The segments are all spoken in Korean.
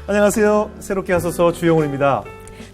안녕하세요. 새롭게 하소서 주영훈입니다.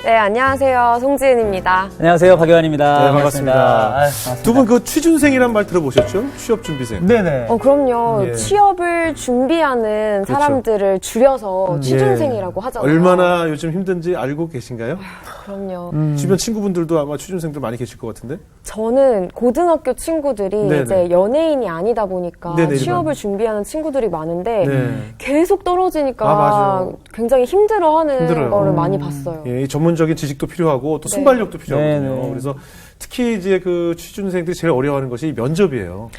네, 안녕하세요. 송지은입니다. 안녕하세요. 박유환입니다. 네, 반갑습니다. 두 분 그 취준생이란 말 들어보셨죠? 취업준비생. 네네. 그럼요. 예. 취업을 준비하는 그렇죠. 사람들을 줄여서 취준생이라고 하잖아요. 얼마나 요즘 힘든지 알고 계신가요? 그럼요. 주변 친구분들도 아마 취준생들 많이 계실 것 같은데? 저는 고등학교 친구들이 네네. 이제 연예인이 아니다 보니까 네네, 취업을 준비하는 친구들이 많은데 네. 계속 떨어지니까 맞아요. 굉장히 힘들어하는 힘들어요. 거를 많이 봤어요. 예, 이 전문적인 지식도 필요하고 또 네. 순발력도 필요하거든요. 네네. 그래서 특히 이제 그 취준생들이 제일 어려워하는 것이 면접이에요.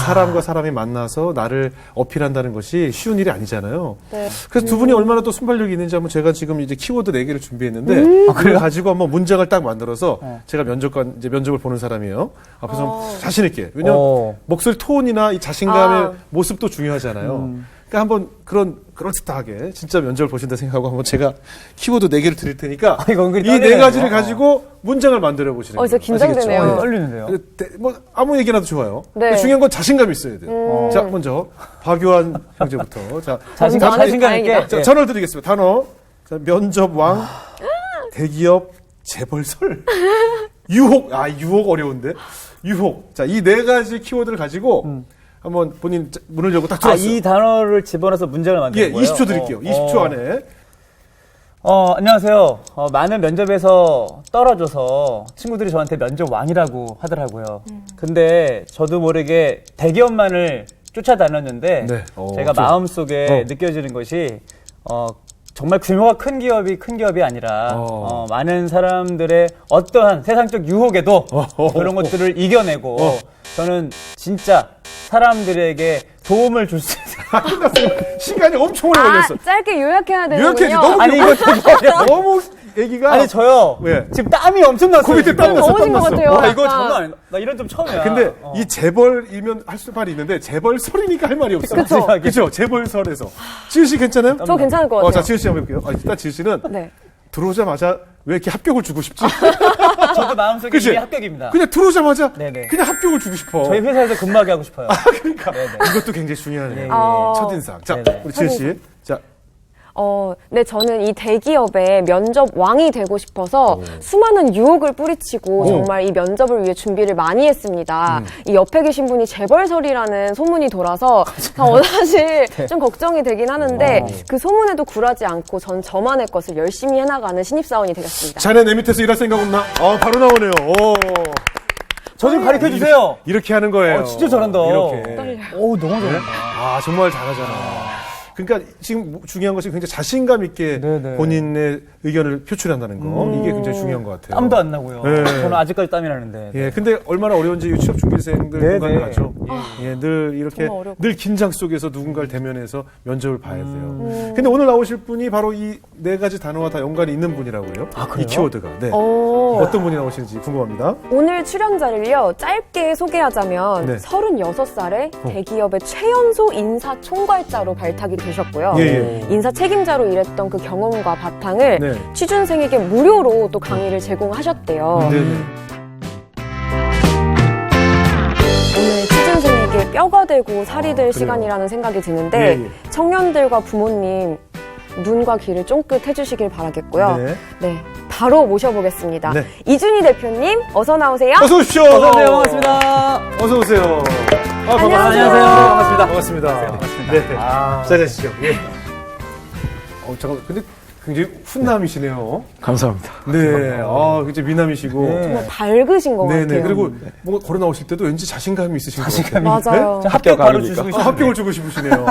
사람과 사람이 만나서 나를 어필한다는 것이 쉬운 일이 아니잖아요. 네. 그래서 두 분이 얼마나 또 순발력이 있는지 한번 제가 지금 이제 키워드 4개를 준비했는데 그걸 가지고 한번 문장을 딱 만들어서 제가 이제 면접을 보는 사람이에요. 앞에서 자신 있게. 왜냐면 목소리 톤이나 이 자신감의 모습도 중요하잖아요. 그러니까 한번 그럴듯하게 진짜 면접을 보신다 생각하고 한번 제가 키워드 4개를 드릴 테니까 이거 이 4가지를 가지고 문장을 만들어 보시는 거예요. 진짜 긴장되네요. 아시겠죠? 떨리는데요. 뭐 아무 얘기나도 좋아요. 네. 중요한 건 자신감이 있어야 돼요. 자, 먼저 박유환 형제부터. 자, 자신감 있게. 자, 전화를 드리겠습니다. 단어. 자, 면접왕, 대기업, 재벌설, 유혹. 유혹 어려운데. 유혹. 자, 이 4가지 키워드를 가지고 한번 본인 문을 열고 딱 들어왔어요. 이 단어를 집어넣어서 문장을 만드는 거예요? 20초 드릴게요. 20초 안에. 안녕하세요. 많은 면접에서 떨어져서 친구들이 저한테 면접 왕이라고 하더라고요. 근데 저도 모르게 대기업만을 쫓아다녔는데 네. 제가 마음속에 느껴지는 것이 정말 규모가 큰 기업이 아니라 많은 사람들의 어떠한 세상적 유혹에도 그런 것들을 이겨내고 저는 진짜 사람들에게 도움을 줄 수 있어요. 시간이 엄청 오래 걸렸어. 짧게 요약해야 되는군요. 요약해야지. 너무 아니 이거 너무 얘기가. 아니 저요. 왜? 지금 땀이 엄청 났어요. 그 밑에 땀 났어. 더우신 것 같아요. 와, 이거 약간. 장난 아니다. 나 이런 좀 처음이야. 근데 이 재벌이면 할 수 말이 있는데 재벌설이니까 할 말이 없어. 그쵸. 그죠? 재벌설에서. 지은 씨 괜찮아요? 저 괜찮을 것 같아요. 자, 지은 씨 한번 해볼게요. 일단 지은 씨는 네. 들어오자마자 왜 이렇게 합격을 주고 싶지? 저도 마음속에 그치? 이미 합격입니다. 그냥 들어오자마자 네네. 그냥 합격을 주고 싶어. 저희 회사에서 근무하게 하고 싶어요. 그러니까 네네. 이것도 굉장히 중요하네요. 네. 첫인상. 자, 네네. 우리 지은 씨. 자, 네, 저는 이 대기업의 면접 왕이 되고 싶어서 수많은 유혹을 뿌리치고 정말 이 면접을 위해 준비를 많이 했습니다. 이 옆에 계신 분이 재벌설이라는 소문이 돌아서 사실 좀 걱정이 되긴 하는데 그 소문에도 굴하지 않고 전 저만의 것을 열심히 해나가는 신입사원이 되겠습니다. 자네 내 밑에서 일할 생각 없나? 바로 나오네요. 저 좀 가르쳐 주세요. 이렇게 하는 거예요. 진짜 잘한다. 이렇게. 오, 너무 잘한다. 정말 잘하잖아. 그러니까 지금 중요한 것이 굉장히 자신감 있게 네네. 본인의 의견을 표출한다는 거. 이게 굉장히 중요한 것 같아요. 땀도 안 나고요. 네. 저는 아직까지 땀이 나는데. 예, 근데 얼마나 어려운지 이 취업 준비생들 네네. 공감이 가죠. 예, 늘 이렇게 정말 어렵고. 늘 긴장 속에서 누군가를 대면해서 면접을 봐야 돼요. 근데 오늘 나오실 분이 바로 이 4가지 단어와 다 연관이 있는 분이라고요. 그래요? 이 키워드가. 네. 어떤 분이 나오시는지 궁금합니다. 오늘 출연자를요, 짧게 소개하자면 네. 36살에 대기업의 최연소 인사총괄자로 발탁이 되셨고요. 예. 인사 책임자로 일했던 그 경험과 바탕을 네. 취준생에게 무료로 또 강의를 제공하셨대요. 네네. 오늘 취준생에게 뼈가 되고 살이 될 그래요. 시간이라는 생각이 드는데 예, 예. 청년들과 부모님 눈과 귀를 쫑긋 해주시길 바라겠고요. 네. 네, 바로 모셔보겠습니다. 네. 이준희 대표님 어서 나오세요. 어서 오십시오. 어서오세요. 반갑습니다. 어서 오세요. 안녕하세요. 반갑습니다. 반갑습니다. 반갑습니다. 네. 자자시죠. 예. 잠깐 근데 굉장히 훈남이시네요. 감사합니다. 네. 굉장히 미남이시고. 네. 정말 밝으신 것 네네. 같아요. 그리고 뭔가 걸어 나오실 때도 왠지 자신감이 있으신 것 같아요. 맞아요. 자, 합격 바로 아닙니까? 주시고 합격을 주고 싶으시네요.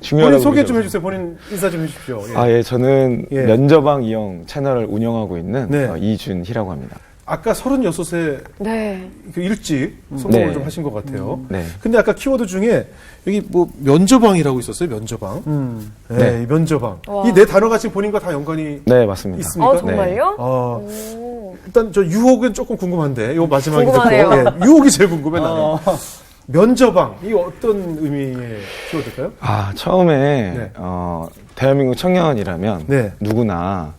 중요하다고 본인 소개 좀 보죠. 해주세요. 본인 인사 좀 해주십시오. 예. 예, 저는 예. 면접왕 이영 채널을 운영하고 있는 네. 이준희라고 합니다. 아까 36세 네. 일찍 성공을 네. 좀 하신 것 같아요. 네. 근데 아까 키워드 중에 여기 뭐 면접왕이라고 있었어요. 면접왕. 네. 네. 면접왕. 와. 이 4단어가 지금 본인과 다 연관이 네, 맞습니다. 있습니까? 정말요? 오. 일단 저 유혹은 조금 궁금한데 요 마지막에 궁금하네요. 듣고 유혹이 제일 궁금해 나는. 면접왕 이 어떤 의미의 키워드일까요? 처음에 네. 대한민국 청년이라면 네. 누구나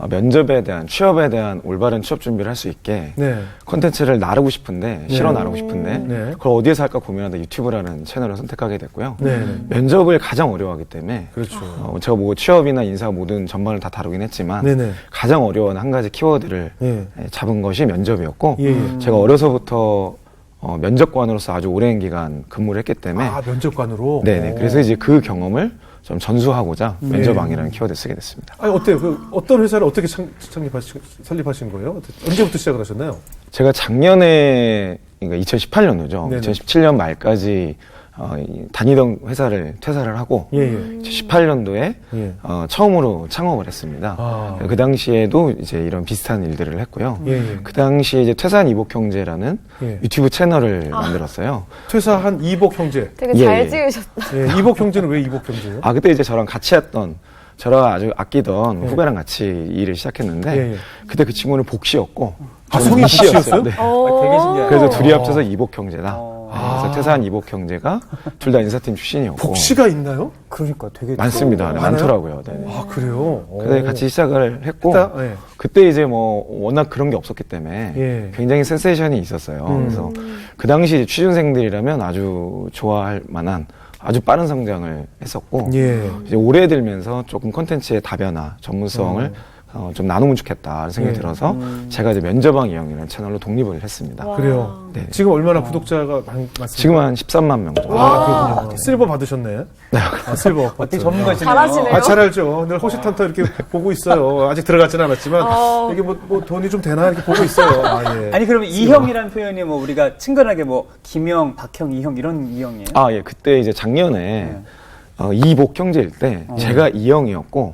면접에 대한 취업에 대한 올바른 취업 준비를 할 수 있게 네. 콘텐츠를 나르고 싶은데 실어 나르고 싶은데 네. 그걸 어디에서 할까 고민하다 유튜브라는 채널을 선택하게 됐고요. 네. 면접을 가장 어려워하기 때문에 그렇죠. 제가 뭐 취업이나 인사 모든 전반을 다 다루긴 했지만 네네. 가장 어려운 한 가지 키워드를 예. 잡은 것이 면접이었고 예. 제가 어려서부터 면접관으로서 아주 오랜 기간 근무를 했기 때문에 아, 면접관으로? 네네. 그래서 이제 그 경험을 좀 전수하고자 면접왕이라는 키워드 쓰게 됐습니다. 아니, 어때요? 어떤 회사를 어떻게 설립하신 거예요? 언제부터 시작을 하셨나요? 제가 작년에, 그러니까 2018년도죠. 네네. 2017년 말까지 다니던 회사를 퇴사를 하고 예, 예. 2018년도에 예. 처음으로 창업을 했습니다. 아. 그 당시에도 이제 이런 비슷한 일들을 했고요. 예, 예. 그 당시에 이제 퇴사한 이복형제라는 예. 유튜브 채널을 만들었어요. 퇴사한 이복 형제. 되게 예, 잘 예. 지으셨다. 예, 이복 형제는 왜 이복 형제예요? 그때 이제 저랑 같이 했던, 저랑 아주 아끼던 후배랑 같이 일을 시작했는데, 예, 예. 그때 그 친구는 복씨였고, 아, 저는 성이 이씨였어요. 복씨였어요? 네. 되게 신기해요. 그래서 둘이 합쳐서 이복형제다. 어. 그래서 퇴사한 이복형제가 둘 다 인사팀 출신이었고. 복씨가 있나요? 그러니까 되게 많습니다. 네, 많아요? 많더라고요. 네. 아, 그래요? 그래서 같이 시작을 했고, 예. 그때 이제 뭐 워낙 그런 게 없었기 때문에 예. 굉장히 센세이션이 있었어요. 그래서 그 당시 취준생들이라면 아주 좋아할 만한 아주 빠른 성장을 했었고, 예. 이제 오래 들면서 조금 콘텐츠의 다변화, 전문성을 좀 나누면 좋겠다 생각이 예. 들어서 제가 이제 면접왕 이영이라는 채널로 독립을 했습니다. 와. 그래요. 네. 지금 얼마나 구독자가 많습니까? 지금 한 13만 명 정도. 아, 그렇군요. 실버 받으셨네. 아, 실버. 되게 전문가시네요. 잘하시네요. 아, 잘 알죠. 늘 호시탐탐 이렇게 보고 있어요. 아직 들어가지는 않았지만, 이게 뭐 돈이 좀 되나 이렇게 보고 있어요. 아, 예. 아니 그러면 이형이라는 표현이 뭐 우리가 친근하게 뭐 김형, 박형, 이형 이런 이형이에요? 예. 그때 이제 작년에 이복 형제일 때 제가 이형이었고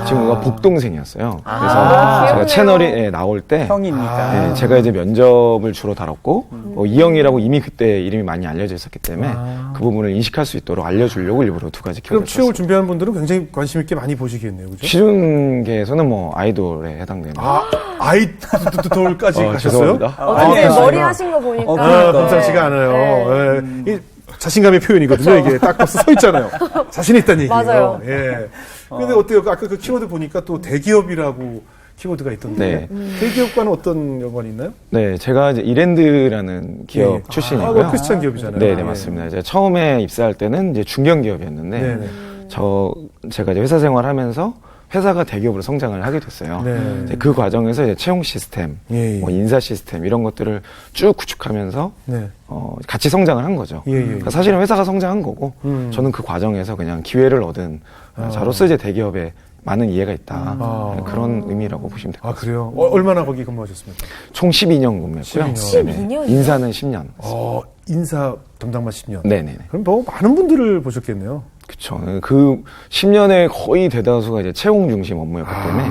친구가 복동생이었어요. 그래서 제가 귀엽네요. 채널에 나올 때 형이니까. 제가 이제 면접을 주로 다뤘고 이형이라고 이미 그때 이름이 많이 알려져 있었기 때문에 그 부분을 인식할 수 있도록 알려주려고 일부러 두 가지 그럼 키워드를 취업을 썼습니다. 준비하는 분들은 굉장히 관심 있게 많이 보시겠네요. 그죠? 취준계에서는 뭐 아이돌에 해당되는. 아이돌까지 가셨어요? 죄송합니다. 어떻게 그렇습니다. 머리 하신 거 보니까. 그러니까. 범상치가 않아요. 예. 이 자신감의 표현이거든요. 이게 딱 벌써 서 있잖아요. 자신 있다는 얘기예요. 맞아요. 예. 근데 어때요? 아까 그 키워드 보니까 또 대기업이라고 키워드가 있던데. 대기업과는 어떤 연관이 있나요? 네, 제가 이제 이랜드라는 기업 출신이고요. 그거 크리스찬 기업이잖아요. 네, 예. 네, 맞습니다. 이제 처음에 입사할 때는 이제 중견 기업이었는데 네네. 제가 이제 회사 생활하면서 회사가 대기업으로 성장을 하게 됐어요. 네. 이제 그 과정에서 이제 채용 시스템, 예, 예. 뭐 인사 시스템 이런 것들을 쭉 구축하면서 네. 같이 성장을 한 거죠. 예, 예. 그러니까 사실은 회사가 성장한 거고 저는 그 과정에서 그냥 기회를 얻은 자로서 이제 대기업에 많은 이해가 있다. 그런 의미라고 보시면 될 것 아, 같습니다. 그래요? 얼마나 거기 근무하셨습니까? 총 12년 근무했고요. 12년? 인사는 10년. 인사 담당만 10년. 네네네. 그럼 뭐 많은 분들을 보셨겠네요. 그쵸. 그 10년의 거의 대다수가 이제 채용 중심 업무였기 때문에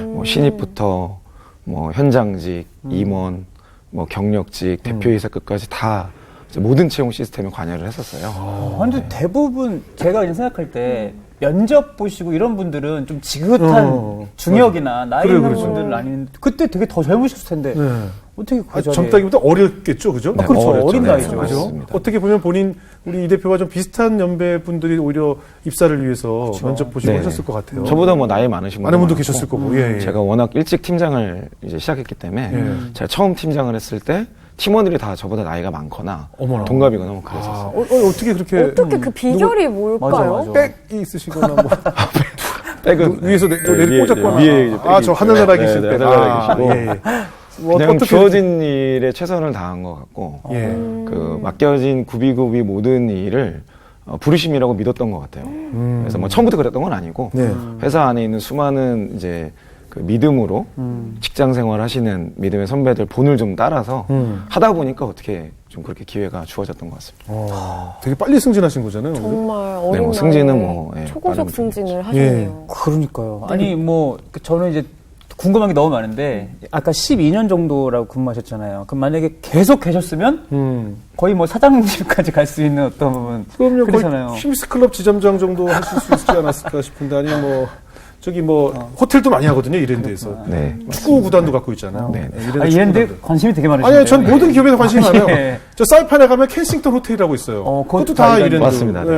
뭐 신입부터 뭐 현장직, 임원, 뭐 경력직, 대표이사 끝까지 다 이제 모든 채용 시스템에 관여를 했었어요. 근데 대부분 제가 그냥 생각할 때 면접 보시고 이런 분들은 좀 지긋한 중역이나 나이 그래, 있는 그렇죠. 분들은 아닌데 그때 되게 더 젊으셨을 텐데 네. 어떻게 그 자리에 젊다기보다 어렸겠죠, 그죠? 네, 그렇죠. 어렸죠. 어린 네, 나이죠. 그죠? 맞습니다. 어떻게 보면 우리 이 대표와 좀 비슷한 연배 분들이 오히려 입사를 위해서 면접 보시고 네. 하셨을 것 같아요. 저보다 뭐 나이 많으신 많은 분도 많고, 계셨을 거고, 예, 예. 제가 워낙 일찍 팀장을 이제 시작했기 때문에 예. 제가 처음 팀장을 했을 때 팀원들이 다 저보다 나이가 많거나 어머나. 동갑이거나 뭐 그랬었어요. 어떻게 그렇게. 어떻게 그 비결이 뭘까요? 맞아. 백이 있으시거나 뭐. 백은 위에서 내리 위에, 꽂았거나. 위에 저 하늘나라 네, 계실 네, 때. 하늘나라 계시고. 예, 예. 뭐 그냥 어떻게 주어진 일에 최선을 다한 것 같고 예. 그 맡겨진 구비구비 모든 일을 부르심이라고 믿었던 것 같아요. 그래서 뭐 처음부터 그랬던 건 아니고 네. 회사 안에 있는 수많은 이제 그 믿음으로 직장 생활 하시는 믿음의 선배들 본을 좀 따라서 하다 보니까 어떻게 좀 그렇게 기회가 주어졌던 것 같습니다. 되게 빨리 승진하신 거잖아요. 그죠? 정말 어린 네, 뭐 나이에 승진은 뭐, 예, 초고속 빠른 승진을 하셨네요. 그러니까요. 아니 뭐 저는 이제 궁금한 게 너무 많은데 아까 12년 정도라고 근무하셨잖아요. 그럼 만약에 계속 계셨으면 거의 뭐 사장님까지 갈 수 있는 어떤 부분 그럼요. 그러잖아요. 거의 휘미스 클럽 지점장 정도 하실 수 있지 않았을까 싶은데 아니면 뭐 저기 뭐 호텔도 많이 하거든요. 이랜드에서. 네. 축구 구단도 갖고 있잖아요. 네. 이랜드 관심이 되게 많으시네요. 아니요, 전 모든 기업에 관심이 많아요. 예. 저 사이판에 가면 켄싱턴 호텔이라고 있어요. 그것도 그것도 다 다 이랜드. 맞습니다. 네.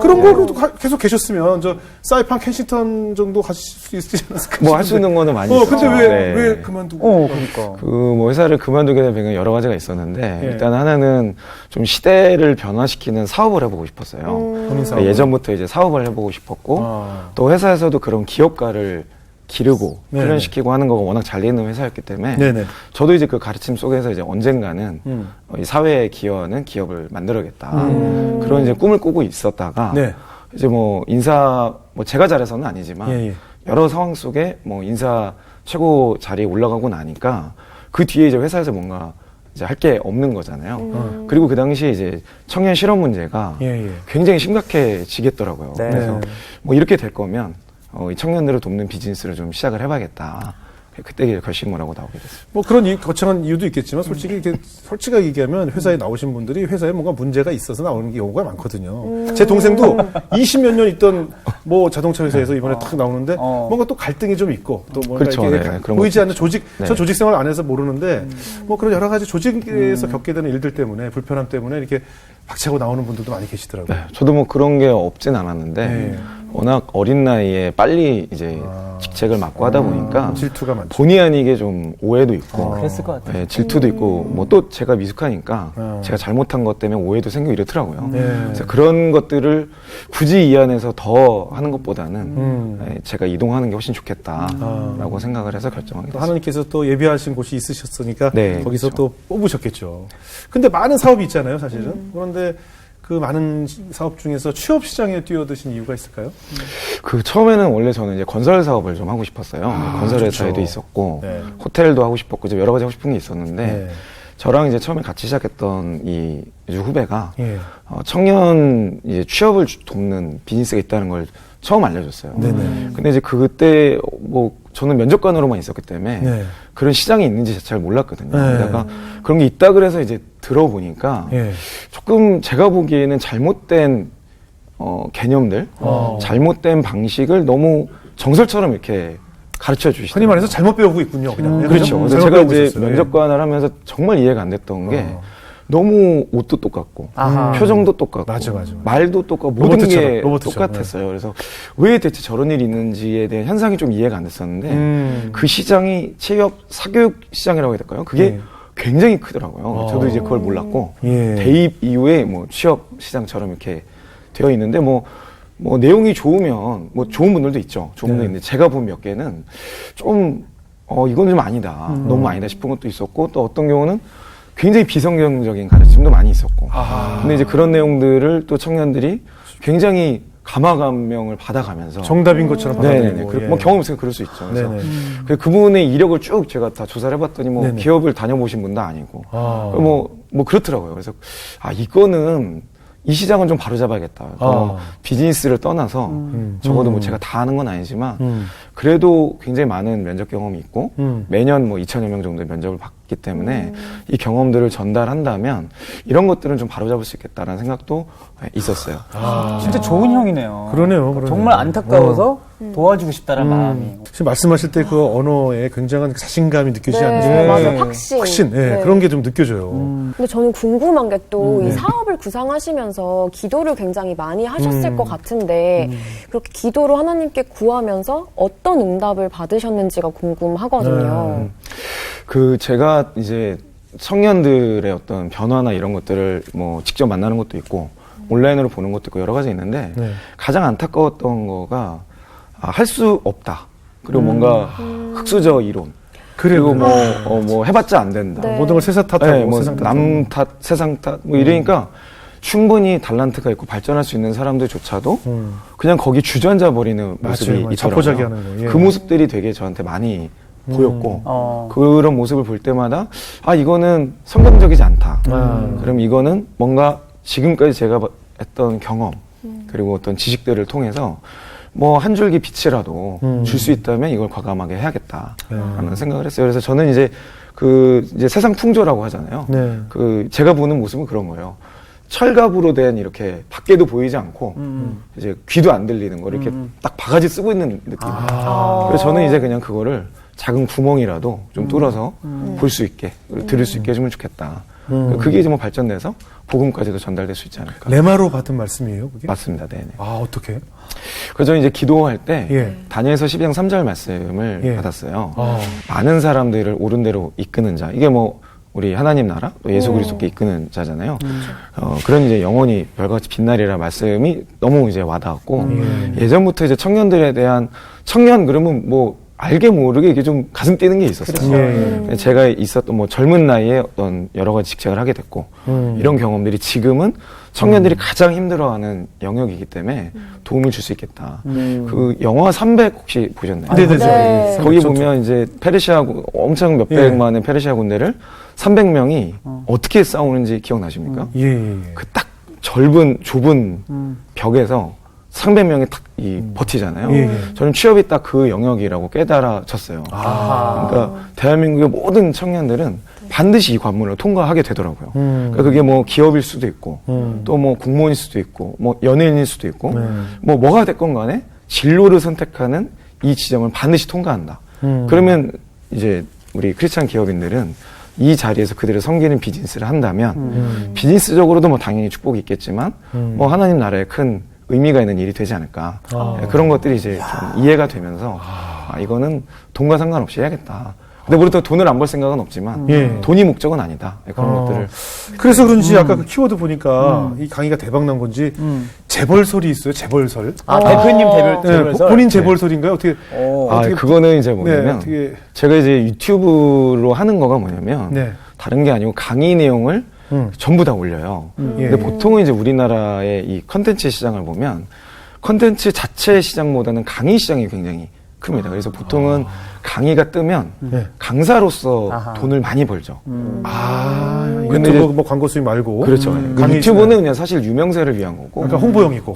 그런 걸로 계속 계셨으면 저 사이판 켄싱턴 정도 가실 수 있지 않았을까? 뭐 할 수 있는 거는 많이 근데 있었죠. 왜 그만두고? 그러니까. 그 뭐 회사를 그만두게 된 배경이 여러 가지가 있었는데 예. 일단 하나는 좀 시대를 변화시키는 사업을 해보고 싶었어요. 본인 사업. 예전부터 이제 사업을 해보고 싶었고 또 회사에서도 그런 기업가를 기르고 네네. 훈련시키고 하는 거가 워낙 잘 되는 회사였기 때문에 네네. 저도 이제 그 가르침 속에서 이제 언젠가는 이 사회에 기여하는 기업을 만들어야겠다 그런 이제 꿈을 꾸고 있었다가 네. 이제 뭐 제가 잘해서는 아니지만 예, 예. 여러 상황 속에 뭐 인사 최고 자리에 올라가고 나니까 그 뒤에 이제 회사에서 뭔가 이제 할 게 없는 거잖아요. 그리고 그 당시에 이제 청년 실업 문제가 예, 예. 굉장히 심각해지겠더라고요. 네. 그래서 뭐 이렇게 될 거면 이 청년들을 돕는 비즈니스를 좀 시작을 해봐야겠다. 그때 결심을 하고 나오게 됐어요. 뭐 그런 거창한 이유도 있겠지만 솔직하게 얘기하면 회사에 나오신 분들이 회사에 뭔가 문제가 있어서 나오는 경우가 많거든요. 제 동생도 20몇 년 있던 뭐 자동차 회사에서 이번에 탁 나오는데 뭔가 또 갈등이 좀 있고 또 뭔가 그렇죠. 이렇게 네, 그런 보이지 것도 않는 조직, 네. 저 조직 생활 안 해서 모르는데 뭐 그런 여러 가지 조직에서 겪게 되는 일들 때문에 불편함 때문에 이렇게 박차고 나오는 분들도 많이 계시더라고요. 네, 저도 뭐 그런 게 없진 않았는데 네. 워낙 어린 나이에 빨리 이제 직책을 맡고 하다 보니까 질투가 많죠. 본의 아니게 좀 오해도 있고 그랬을 것 같아요. 네, 질투도 있고 뭐 또 제가 미숙하니까 제가 잘못한 것 때문에 오해도 생기고 이렇더라고요. 네. 그래서 그런 것들을 굳이 이 안에서 더 하는 것보다는 네, 제가 이동하는 게 훨씬 좋겠다라고 생각을 해서 결정하게 또 됐어요. 하나님께서 또 예비하신 곳이 있으셨으니까 네, 거기서 그렇죠. 또 뽑으셨겠죠. 근데 많은 사업이 있잖아요, 사실은. 그런데 그 많은 사업 중에서 취업 시장에 뛰어드신 이유가 있을까요? 그 처음에는 원래 저는 이제 건설 사업을 좀 하고 싶었어요. 건설 회사에도 좋죠. 있었고 네. 호텔도 하고 싶었고 이제 여러 가지 하고 싶은 게 있었는데 네. 저랑 이제 처음에 같이 시작했던 이 후배가 예. 청년 이제 취업을 돕는 비즈니스가 있다는 걸 처음 알려줬어요. 네네. 근데 이제 그때 뭐 저는 면접관으로만 있었기 때문에 네. 그런 시장이 있는지 잘 몰랐거든요. 네. 게다가 그런 게 있다 그래서 이제 들어보니까 예. 조금 제가 보기에는 잘못된 개념들, 잘못된 방식을 너무 정설처럼 이렇게 가르쳐 주시더라고요. 흔히 말해서 잘못 배우고 있군요, 그냥. 그렇죠. 그래서 잘못 제가 배우고 이제 있었어요. 예. 면접관을 하면서 정말 이해가 안 됐던 게 너무 옷도 똑같고 아하. 표정도 똑같고 맞아. 말도 똑같고 모든 로봇처럼, 게 로봇처럼. 똑같았어요. 그래서 왜 대체 저런 일이 있는지에 대한 현상이 좀 이해가 안 됐었는데 그 시장이 취업 사교육 시장이라고 해야 될까요? 그게 네. 굉장히 크더라고요. 저도 이제 그걸 몰랐고 예. 대입 이후에 뭐 취업 시장처럼 이렇게 되어 있는데 뭐 내용이 좋으면 뭐 좋은 분들도 있죠. 좋은 분도 있는데 제가 본 몇 개는 좀 이건 좀 아니다. 너무 아니다 싶은 것도 있었고 또 어떤 경우는 굉장히 비성경적인 가르침도 많이 있었고. 근데 이제 그런 내용들을 또 청년들이 굉장히 감화감명을 받아가면서 정답인 것처럼 네네네. 받아들이고. 예. 뭐 경험 있으면 그럴 수 있죠. 그래서 네네. 그분의 이력을 쭉 제가 다 조사를 해봤더니 뭐 네네. 기업을 다녀보신 분도 아니고 뭐 그렇더라고요. 그래서 이거는 이 시장은 좀 바로잡아야겠다. 비즈니스를 떠나서 적어도 뭐 제가 다 하는 건 아니지만 그래도 굉장히 많은 면접 경험이 있고 매년 뭐 2,000여 명 정도의 면접을 받기 때문에 이 경험들을 전달한다면 이런 것들은 좀 바로잡을 수 있겠다라는 생각도 있었어요. 진짜 좋은 형이네요. 그러네요. 정말 안타까워서 도와주고 싶다는 마음이. 지금 말씀하실 때 그 언어에 굉장한 자신감이 느껴지지 네, 않으세요? 맞아, 확신. 확신, 예, 네. 그런 게 좀 느껴져요. 근데 저는 궁금한 게 또 이 사업을 구상하시면서 기도를 굉장히 많이 하셨을 것 같은데 그렇게 기도로 하나님께 구하면서 어떤 응답을 받으셨는지가 궁금하거든요. 제가 이제 청년들의 어떤 변화나 이런 것들을 뭐 직접 만나는 것도 있고 온라인으로 보는 것도 있고 여러 가지 있는데 네. 가장 안타까웠던 거가 할 수 없다. 그리고 뭔가 흑수저 이론. 그리고 뭐 해봤자 안 된다. 네. 모든 걸 세상 탓하고 네, 뭐 세상 탓하고. 남 탓, 세상 탓, 뭐 이러니까 충분히 달란트가 있고 발전할 수 있는 사람들조차도 그냥 거기 주저앉아 버리는 모습이 맞아요. 있더라고요. 자포자기하는 거. 예. 그 모습들이 되게 저한테 많이 보였고 그런 모습을 볼 때마다 이거는 성경적이지 않다. 그럼 이거는 뭔가 지금까지 제가 했던 경험 그리고 어떤 지식들을 통해서 뭐 한 줄기 빛이라도 줄 수 있다면 이걸 과감하게 해야겠다라는 생각을 했어요. 그래서 저는 이제 이제 세상 풍조라고 하잖아요. 네. 제가 보는 모습은 그런 거예요. 철갑으로 된 이렇게 밖에도 보이지 않고 이제 귀도 안 들리는 거 이렇게 딱 바가지 쓰고 있는 느낌. 그래서 저는 이제 그냥 그거를 작은 구멍이라도 좀 뚫어서 볼 수 있게 들을 수 있게 해주면 좋겠다. 그게 이제 뭐 발전돼서 복음까지도 전달될 수 있지 않을까. 레마로 받은 말씀이에요, 그게? 맞습니다. 네네. 아, 어떻게? 그래서 저는 이제 기도할 때 예. 다니엘서 12장 3절 말씀을 예. 받았어요. 많은 사람들을 옳은 대로 이끄는 자. 이게 뭐 우리 하나님 나라 또 예수 그리스도께 이끄는 자잖아요. 그런 이제 영원히 별같이 빛나리라 말씀이 너무 이제 와닿았고 예전부터 이제 청년들에 대한 청년 그러면 뭐 알게 모르게 이게 좀 가슴 뛰는 게 있었어요. 제가 있었던 뭐 젊은 나이에 어떤 여러 가지 직책을 하게 됐고 이런 경험들이 지금은 청년들이 가장 힘들어하는 영역이기 때문에 도움을 줄 수 있겠다. 그 영화 300 혹시 보셨나요? 네네. 네. 거기 보면 이제 페르시아 엄청 몇백만의 페르시아 군대를 300명이 어떻게 싸우는지 기억나십니까? 예. 그 딱 좁은 벽에서 300명이 딱 버티잖아요. 예. 저는 취업이 딱 그 영역이라고 깨달아졌어요. 그러니까 대한민국의 모든 청년들은 반드시 이 관문을 통과하게 되더라고요. 그러니까 그게 뭐 기업일 수도 있고 또 뭐 공무원일 수도 있고 뭐 연예인일 수도 있고 뭐가 됐건 간에 진로를 선택하는 이 지점을 반드시 통과한다. 그러면 이제 우리 크리스찬 기업인들은 이 자리에서 그들을 섬기는 비즈니스를 한다면 비즈니스적으로도 뭐 당연히 축복이 있겠지만 뭐 하나님 나라에 큰 의미가 있는 일이 되지 않을까. 그런 것들이 이제 좀 이해가 되면서 이거는 돈과 상관없이 해야겠다. 근데 우리 또 돈을 안 벌 생각은 없지만 돈이 목적은 아니다. 그런 것들을. 그래서 그런지 아까 그 키워드 보니까 이 강의가 대박 난 건지 재벌설이 있어요. 재벌설. 대표님 네, 재벌설. 본인 재벌설인가요? 어떻게? 그거는 이제 뭐냐면 어떻게? 제가 이제 유튜브로 하는 거가 뭐냐면 네. 다른 게 아니고 강의 내용을 전부 다 올려요. 근데 보통은 이제 우리나라의 이 컨텐츠 시장을 보면 컨텐츠 자체 시장보다는 강의 시장이 굉장히 큽니다. 그래서 보통은 강의가 뜨면 강사로서 돈을 많이 벌죠. 근데 뭐 광고 수익 말고. 그렇죠. 강의 유튜브는 그냥 사실 유명세를 위한 거고. 그러니까 홍보용이고.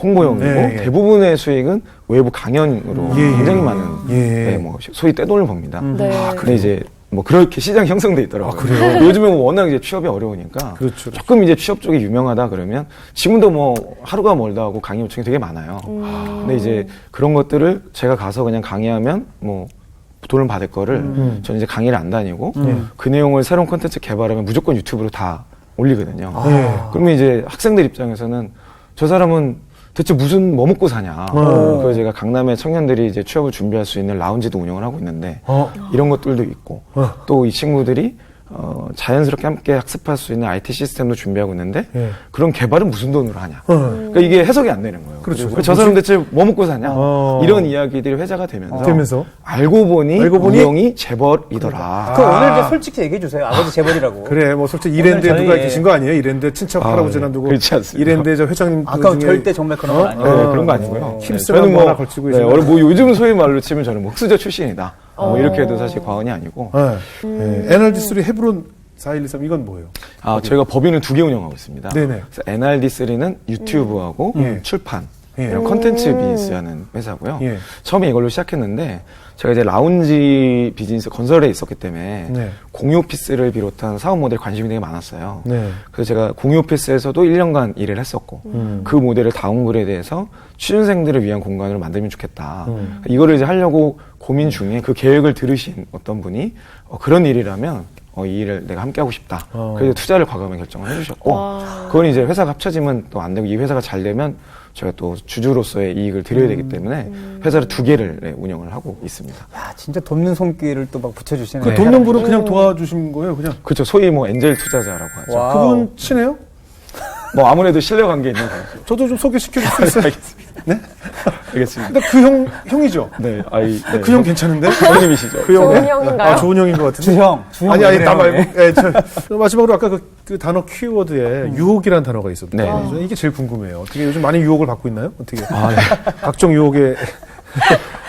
대부분의 수익은 외부 강연으로 굉장히 많은 뭐 소위 떼돈을 법니다. 근데 이제 뭐 그렇게 시장이 형성돼 있더라고요. 그래요? 요즘에 뭐 워낙 이제 취업이 어려우니까 그렇죠. 조금 이제 취업 쪽이 유명하다 그러면 지금도 뭐 하루가 멀다 하고 강의 요청이 되게 많아요. 근데 이제 그런 것들을 제가 가서 그냥 강의하면 뭐 돈을 받을 거를 저는 이제 강의를 안 다니고 그 내용을 새로운 콘텐츠 개발하면 무조건 유튜브로 다 올리거든요. 그러면 이제 학생들 입장에서는 저 사람은 대체 뭐 먹고 사냐. 그래서 제가 강남에 청년들이 이제 취업을 준비할 수 있는 라운지도 운영을 하고 있는데 이런 것들도 있고 또 이 친구들이 자연스럽게 함께 학습할 수 있는 IT 시스템도 준비하고 있는데 그런 개발은 무슨 돈으로 하냐. 그러니까 이게 해석이 안 되는 거예요. 그렇죠. 저 사람 대체 뭐 먹고 사냐. 이런 이야기들이 회자가 되면서 알고 보니 우영이 재벌이더라. 그 오늘 이제 솔직히 얘기해 주세요. 아버지 재벌이라고. 그래, 뭐 솔직히 이랜드에 누가 계신 거 아니에요? 이랜드 친척 할아버지나 누구? 그렇지 않습니다. 이랜드 저 회장님 아까 중에 절대 정말 그런 건 아니에요. 네, 그런 거 아니고요. 힙스가 뭐 하나 걸치고 뭐 요즘 소위 말로 치면 저는 뭐 흑수저 출신이다. 뭐 이렇게 해도 사실 과언이 아니고. NRD3 헤브론 4123 이건 뭐예요? 저희가 법인을 2개 운영하고 있습니다. 네네. 그래서 NRD3는 유튜브하고 출판 이런 컨텐츠 비즈니스 하는 회사고요. 처음에 이걸로 시작했는데 제가 이제 라운지 비즈니스 건설에 있었기 때문에 공유 오피스를 비롯한 사업 모델에 관심이 되게 많았어요. 그래서 제가 공유 오피스에서도 1년간 일을 했었고 그 모델을 다운그레이드해서 취준생들을 위한 공간으로 만들면 좋겠다. 이거를 이제 하려고 고민 중에 그 계획을 들으신 어떤 분이 그런 일이라면 이 일을 내가 함께 하고 싶다. 그래서 투자를 과감하게 결정을 해주셨고 그건 이제 회사가 합쳐지면 또 안 되고 이 회사가 잘 되면 저희가 또 주주로서의 이익을 드려야 되기 때문에 회사를 2개를 운영을 하고 있습니다. 야, 진짜 돕는 손길을 또 막 붙여주시네. 그 돕는 분은 그냥 도와주신 거예요, 그냥? 그렇죠. 소위 뭐 엔젤 투자자라고 하죠. 와우. 그분 친해요? 뭐 아무래도 신뢰관계 있는 거죠. 저도 좀 소개시켜 줄 수 있어요? 알겠습니다. 네? 알겠습니다. 근데 그 형이죠? 네, 그 형 괜찮은데? 형님이시죠. 그 형. 좋은 형인가요? 좋은 형인 것 같은데. 주형. 아니, 나 말고. 마지막으로 아까 그 단어 키워드에 유혹이라는 단어가 있었거든요. 저는 이게 제일 궁금해요. 어떻게 요즘 많이 유혹을 받고 있나요? 어떻게? 각종 유혹에.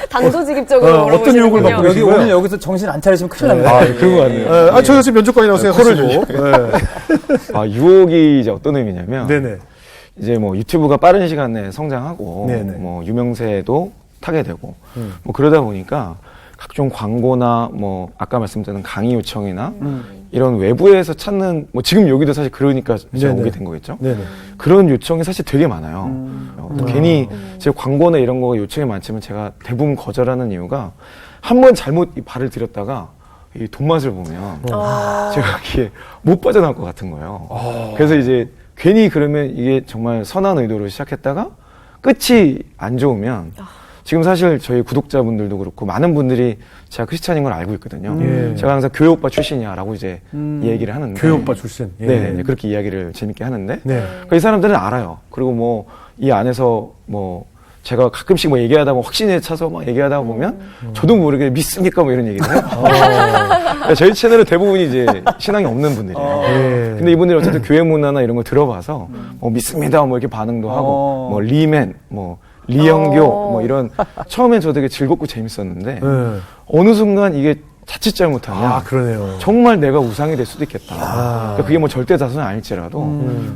단도직입적으로 어떤 유혹을 받고 여기 계시고요? 오늘 여기서 정신 안 차리시면 큰일 납니다. 그런 거 같네요. 저희가 지금 면접관이라고 생각하시고. 유혹이 이제 어떤 의미냐면. 네네. 이제 뭐 유튜브가 빠른 시간에 성장하고 네네. 뭐 유명세도 타게 되고 뭐 그러다 보니까 각종 광고나 뭐 아까 말씀드린 강의 요청이나 이런 외부에서 찾는 뭐 지금 여기도 사실 그러니까 제가 오게 된 거겠죠. 네네. 그런 요청이 사실 되게 많아요. 괜히 제 광고나 이런 거 요청이 많지만 제가 대부분 거절하는 이유가 한 번 잘못 이 발을 들였다가 이 돈맛을 보면 제가 이게 못 빠져나올 것 같은 거예요. 그래서 이제 괜히 그러면 이게 정말 선한 의도로 시작했다가 끝이 안 좋으면 지금 사실 저희 구독자분들도 그렇고 많은 분들이 제가 크리스찬인 걸 알고 있거든요. 제가 항상 교회 오빠 출신이야라고 이제 이 얘기를 하는데 교회 오빠 출신. 예. 네, 그렇게 이야기를 재밌게 하는데 네. 그러니까 이 사람들은 알아요. 그리고 뭐 이 안에서 뭐 제가 가끔씩 뭐 얘기하다 보면 확신에 차서 막 얘기하다 보면 저도 모르게 믿습니까 뭐 이런 얘기를 해요. 그러니까 저희 채널은 대부분이 이제 신앙이 없는 분들이에요. 예. 근데 이분들이 어쨌든 교회 문화나 이런 걸 들어봐서 뭐 믿습니다 뭐 이렇게 반응도 하고 뭐 리맨 뭐 리영교 뭐 이런 처음엔 저 되게 즐겁고 재밌었는데 어느 순간 이게 자칫 잘못하면 그러네요. 정말 내가 우상이 될 수도 있겠다. 그러니까 그게 뭐 절대 다수는 아닐지라도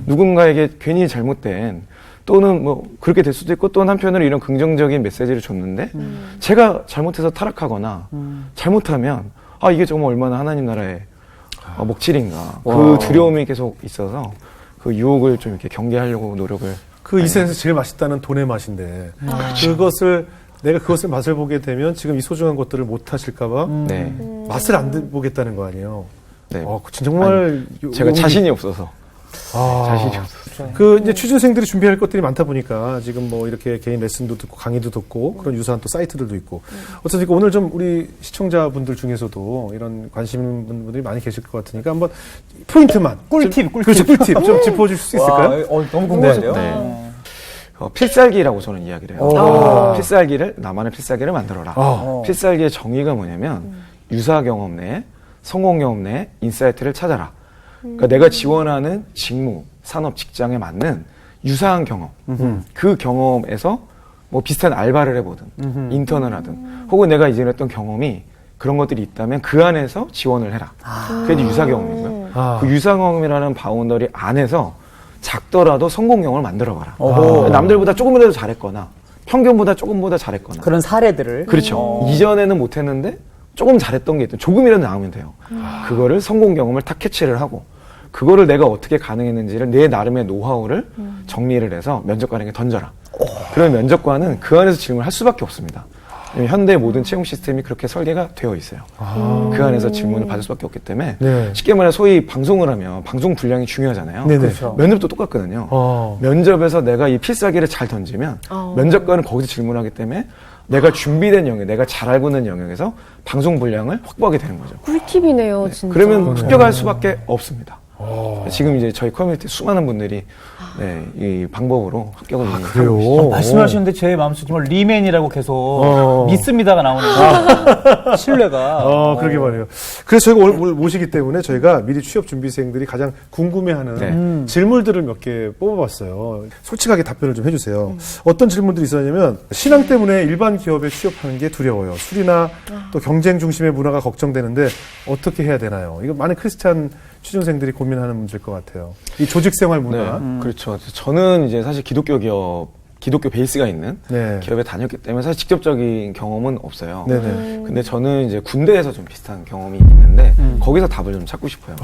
누군가에게 괜히 잘못된 또는 뭐 그렇게 될 수도 있고 또는 한편으로 이런 긍정적인 메시지를 줬는데 제가 잘못해서 타락하거나 잘못하면 이게 정말 얼마나 하나님 나라의 목칠인가 그 두려움이 계속 있어서 그 유혹을 좀 이렇게 경계하려고 노력을 그 이 세상에서 제일 맛있다는 돈의 맛인데 그것을 내가 그것을 맛을 보게 되면 지금 이 소중한 것들을 못 하실까봐 네. 맛을 안 보겠다는 거 아니에요. 네. 정말 제가 자신이 없어서 자신이 없어서 그 이제 취준생들이 준비할 것들이 많다 보니까 지금 뭐 이렇게 개인 레슨도 듣고 강의도 듣고 그런 유사한 또 사이트들도 있고 어쨌든 오늘 좀 우리 시청자분들 중에서도 이런 관심 있는 분들이 많이 계실 것 같으니까 한번 포인트만 꿀팁. 그렇죠, 꿀팁 좀 짚어줄 수 있을까요? 너무 궁금한데요. 네. 필살기라고 저는 이야기를 해요. 필살기를 나만의 필살기를 만들어라. 필살기의 정의가 뭐냐면 유사 경험 내에 성공 경험 내에 인사이트를 찾아라. 그러니까 내가 지원하는 직무, 산업, 직장에 맞는 유사한 경험, 그 경험에서 뭐 비슷한 알바를 해보든 인턴을 하든 혹은 내가 이전에 했던 경험이 그런 것들이 있다면 그 안에서 지원을 해라. 그게 이제 유사 경험이고요. 그 유사 경험이라는 바운더리 안에서 작더라도 성공 경험을 만들어봐라. 남들보다 조금이라도 잘했거나 평균보다 조금보다 잘했거나 그런 사례들을 그렇죠. 이전에는 못했는데 조금 잘했던 게 있든 조금이라도 나오면 돼요. 그거를 성공 경험을 탁 캐치를 하고 그거를 내가 어떻게 가능했는지를 내 나름의 노하우를 정리를 해서 면접관에게 던져라. 그러면 면접관은 그 안에서 질문을 할 수밖에 없습니다. 현대 모든 채용 시스템이 그렇게 설계가 되어 있어요. 그 안에서 질문을 받을 수밖에 없기 때문에 쉽게 말해 소위 방송을 하면 방송 분량이 중요하잖아요. 그렇죠. 면접도 똑같거든요. 면접에서 내가 이 필살기를 잘 던지면 면접관은 거기서 질문하기 때문에 내가 준비된 영역, 내가 잘 알고 있는 영역에서 방송 분량을 확보하게 되는 거죠. 꿀팁이네요, 진짜. 그러면 합격할 수밖에 없습니다. 지금 이제 저희 커뮤니티 수많은 분들이 이 방법으로 합격을 하고 계시죠. 말씀하시는데 제 마음속에 정말 리맨이라고 계속 믿습니다가 나오는데 신뢰가 그러게 말이에요. 그래서 저희가 오늘 모시기 때문에 저희가 미리 취업 준비생들이 가장 궁금해하는 질문들을 몇 개 뽑아봤어요. 솔직하게 답변을 좀 해주세요. 어떤 질문들이 있었냐면 신앙 때문에 일반 기업에 취업하는 게 두려워요. 술이나 또 경쟁 중심의 문화가 걱정되는데 어떻게 해야 되나요? 이거 많은 크리스찬 취준생들이 고민하는 문제일 것 같아요. 이 조직생활 문화. 그렇죠. 저는 이제 사실 기독교 베이스가 있는 기업에 다녔기 때문에 사실 직접적인 경험은 없어요. 근데 저는 이제 군대에서 좀 비슷한 경험이 있는데 거기서 답을 좀 찾고 싶어요.